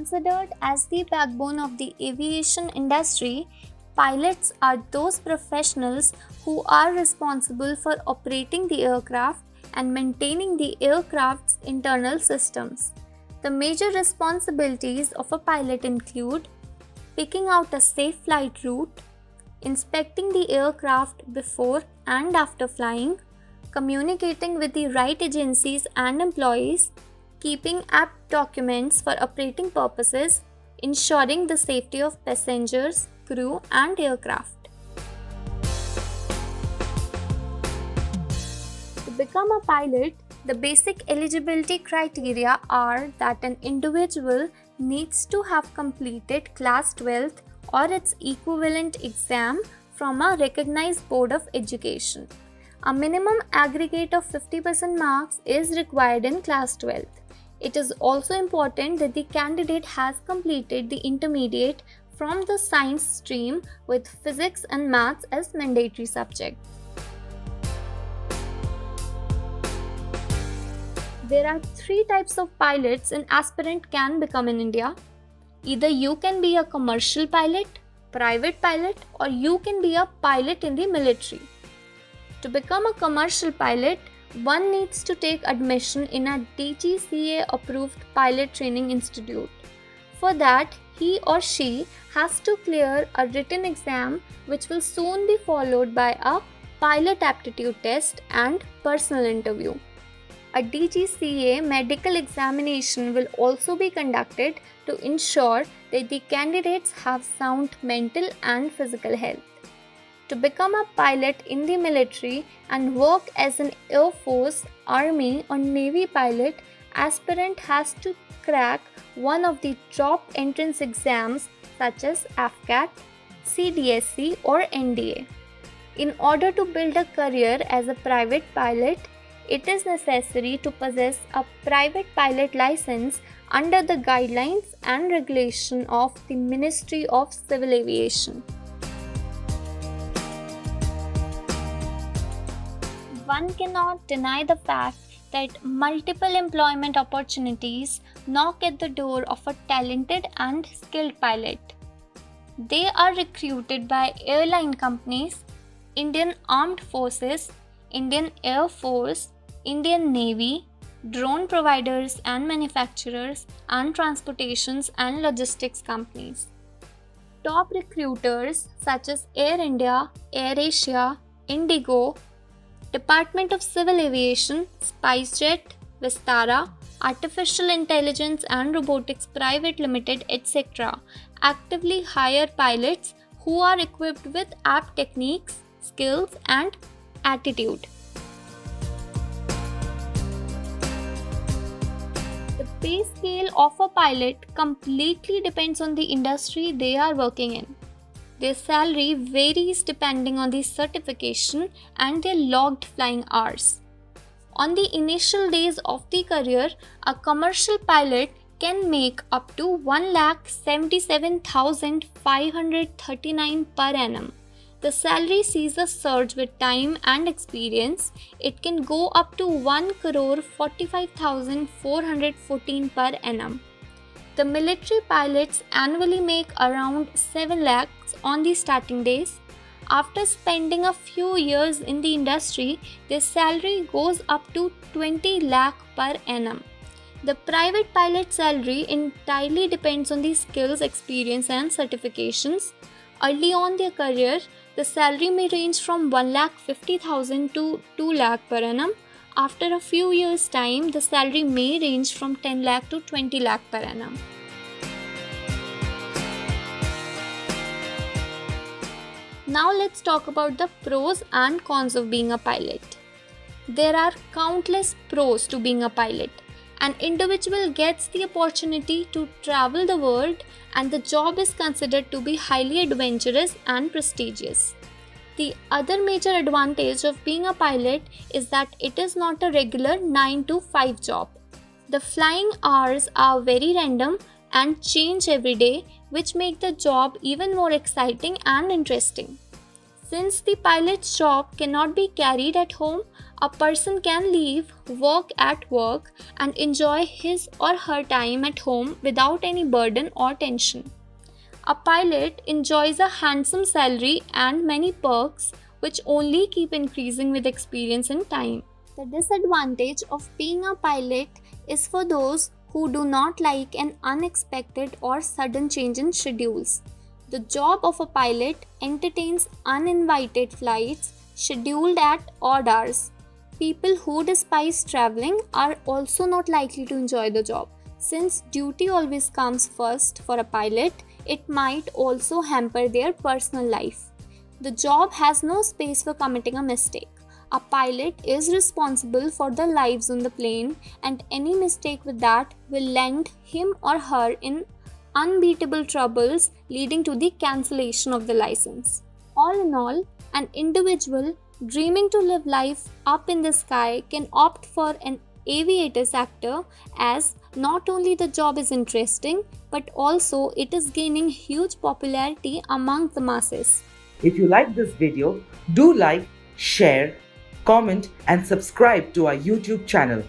Considered as the backbone of the aviation industry, pilots are those professionals who are responsible for operating the aircraft and maintaining the aircraft's internal systems. The major responsibilities of a pilot include picking out a safe flight route, inspecting the aircraft before and after flying, communicating with the right agencies and employees, keeping apt documents for operating purposes, ensuring the safety of passengers, crew, and aircraft. To become a pilot, the basic eligibility criteria are that an individual needs to have completed Class 12th or its equivalent exam from a recognized board of education. A minimum aggregate of 50% marks is required in Class 12th. It is also important that the candidate has completed the intermediate from the science stream with physics and maths as mandatory subjects. There are 3 types of pilots an aspirant can become in India. Either you can be a commercial pilot, private pilot, or you can be a pilot in the military. To become a commercial pilot, one needs to take admission in a DGCA approved pilot training institute. For that, he or she has to clear a written exam which will soon be followed by a pilot aptitude test and personal interview. A DGCA medical examination will also be conducted to ensure that the candidates have sound mental and physical health. To become a pilot in the military and work as an Air Force, Army, or Navy pilot, aspirant has to crack one of the top entrance exams such as AFCAT, CDSC, or NDA. In order to build a career as a private pilot, it is necessary to possess a private pilot license under the guidelines and regulation of the Ministry of Civil Aviation. One cannot deny the fact that multiple employment opportunities knock at the door of a talented and skilled pilot. They are recruited by airline companies, Indian Armed Forces, Indian Air Force, Indian Navy, drone providers and manufacturers, and transportations and logistics companies. Top recruiters such as Air India, AirAsia, Indigo, Department of Civil Aviation, SpiceJet, Vistara, Artificial Intelligence and Robotics Private Limited, etc. actively hire pilots who are equipped with apt techniques, skills, and attitude. The pay scale of a pilot completely depends on the industry they are working in. Their salary varies depending on the certification and their logged flying hours. On the initial days of the career, a commercial pilot can make up to 1,77,539 per annum. The salary sees a surge with time and experience. It can go up to 1,45,414 per annum. The military pilots annually make around 7 lakhs on the starting days. After spending a few years in the industry, their salary goes up to 20 lakh per annum. The private pilot salary entirely depends on the skills, experience, and certifications. Early on their career, the salary may range from 1,50,000 to 2 lakh per annum. After a few years' time, the salary may range from 10 lakh to 20 lakh per annum. Now let's talk about the pros and cons of being a pilot. There are countless pros to being a pilot. An individual gets the opportunity to travel the world, and the job is considered to be highly adventurous and prestigious. The other major advantage of being a pilot is that it is not a regular 9 to 5 job. The flying hours are very random and change every day, which make the job even more exciting and interesting. Since the pilot's job cannot be carried at home, a person can leave work at work and enjoy his or her time at home without any burden or tension. A pilot enjoys a handsome salary and many perks which only keep increasing with experience and time. The disadvantage of being a pilot is for those who do not like an unexpected or sudden change in schedules. The job of a pilot entertains uninvited flights scheduled at odd hours. People who despise traveling are also not likely to enjoy the job. Since duty always comes first for a pilot, it might also hamper their personal life. The job has no space for committing a mistake. A pilot is responsible for the lives on the plane, and any mistake with that will land him or her in unbeatable troubles, leading to the cancellation of the license. All in all, an individual dreaming to live life up in the sky can opt for an aviator sector, as not only the job is interesting but also it is gaining huge popularity among the masses. If you like this video, do like, share, comment and subscribe to our YouTube channel.